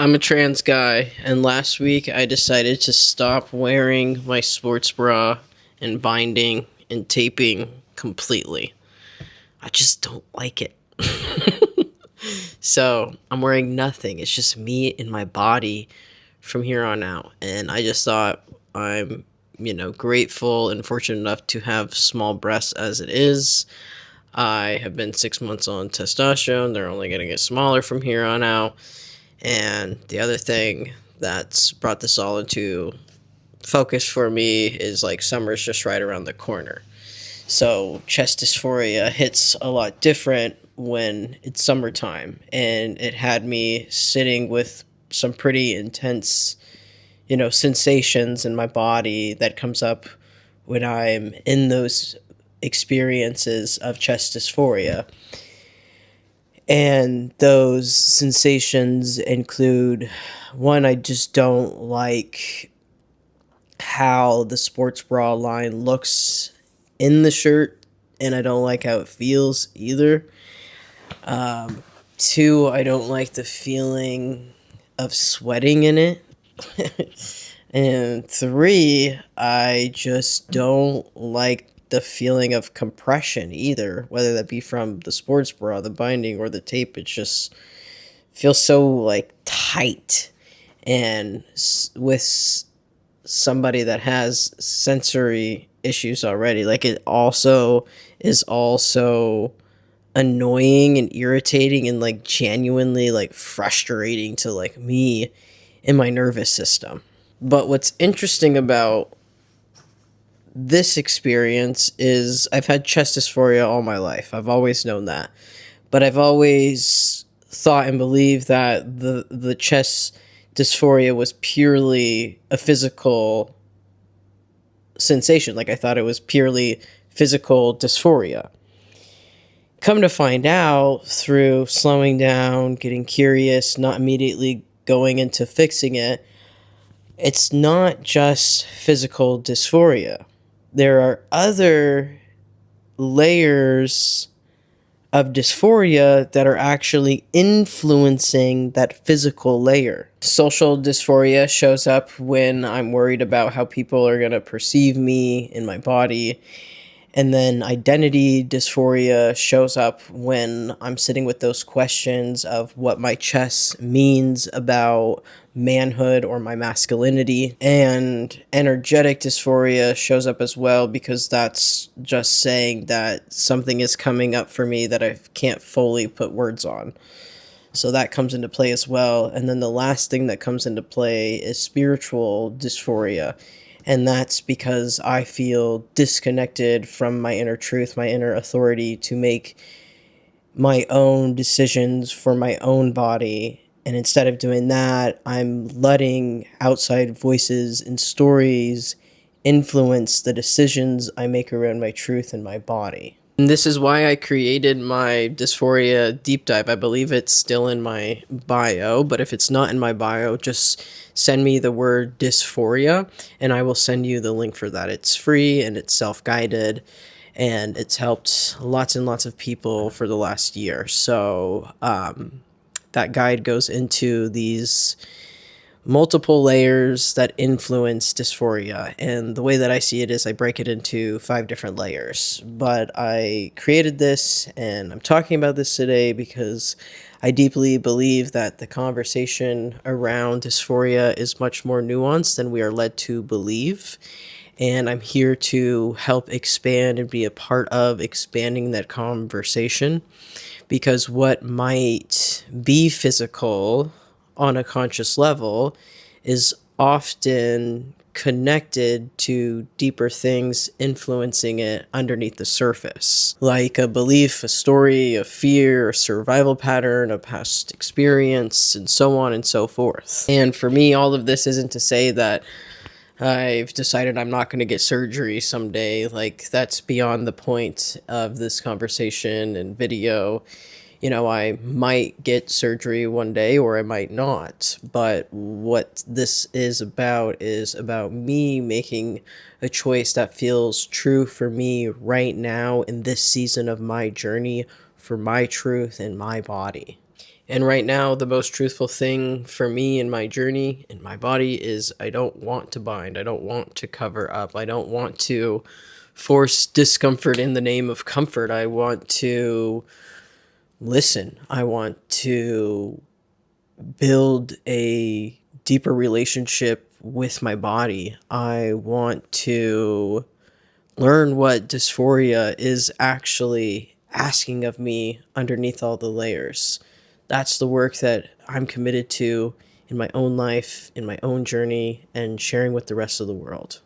I'm a trans guy, and last week I decided to stop wearing my sports bra and binding and taping completely. I just don't like it. So I'm wearing nothing. It's just me and my body from here on out. And I just thought I'm, grateful and fortunate enough to have small breasts as it is. I have been 6 months on testosterone. They're only going to get smaller from here on out. And the other thing that's brought this all into focus for me is like summer's just right around the corner. So chest dysphoria hits a lot different when it's summertime, and it had me sitting with some pretty intense, sensations in my body that comes up when I'm in those experiences of chest dysphoria. And those sensations include one, I just don't like how the sports bra line looks in the shirt, and I don't like how it feels either. Two, I don't like the feeling of sweating in it. And three, I just don't like the feeling of compression either, whether that be from the sports bra, the binding, or the tape. It just feels so like tight. And with somebody that has sensory issues already, like it also is also annoying and irritating and like genuinely like frustrating to like me in my nervous system. But what's interesting about this experience is I've had chest dysphoria all my life. I've always known that. But I've always thought and believed that the chest dysphoria was purely a physical sensation. Like I thought it was purely physical dysphoria. Come to find out through slowing down, getting curious, not immediately going into fixing it, it's not just physical dysphoria. There are other layers of dysphoria that are actually influencing that physical layer. Social dysphoria shows up when I'm worried about how people are going to perceive me in my body. And then identity dysphoria shows up when I'm sitting with those questions of what my chest means about manhood or my masculinity. And energetic dysphoria shows up as well because that's just saying that something is coming up for me that I can't fully put words on. So that comes into play as well. And then the last thing that comes into play is spiritual dysphoria. And that's because I feel disconnected from my inner truth, my inner authority to make my own decisions for my own body. And instead of doing that, I'm letting outside voices and stories influence the decisions I make around my truth and my body. And this is why I created my dysphoria deep dive. I believe it's still in my bio, but if it's not in my bio, just send me the word dysphoria and I will send you the link for that. It's free and it's self-guided and it's helped lots and lots of people for the last year. So that guide goes into these multiple layers that influence dysphoria. And the way that I see it is I break it into 5 different layers. But I created this and I'm talking about this today because I deeply believe that the conversation around dysphoria is much more nuanced than we are led to believe. And I'm here to help expand and be a part of expanding that conversation, because what might be physical on a conscious level is often connected to deeper things influencing it underneath the surface, like a belief, a story, a fear, a survival pattern, a past experience, and so on and so forth. And for me, all of this isn't to say that I've decided I'm not going to get surgery someday. Like, that's beyond the point of this conversation and video. I might get surgery one day or I might not. But what this is about me making a choice that feels true for me right now in this season of my journey for my truth and my body. And right now, the most truthful thing for me in my journey, in my body, is I don't want to bind. I don't want to cover up. I don't want to force discomfort in the name of comfort. I want to listen. I want to build a deeper relationship with my body. I want to learn what dysphoria is actually asking of me underneath all the layers. That's the work that I'm committed to in my own life, in my own journey, and sharing with the rest of the world.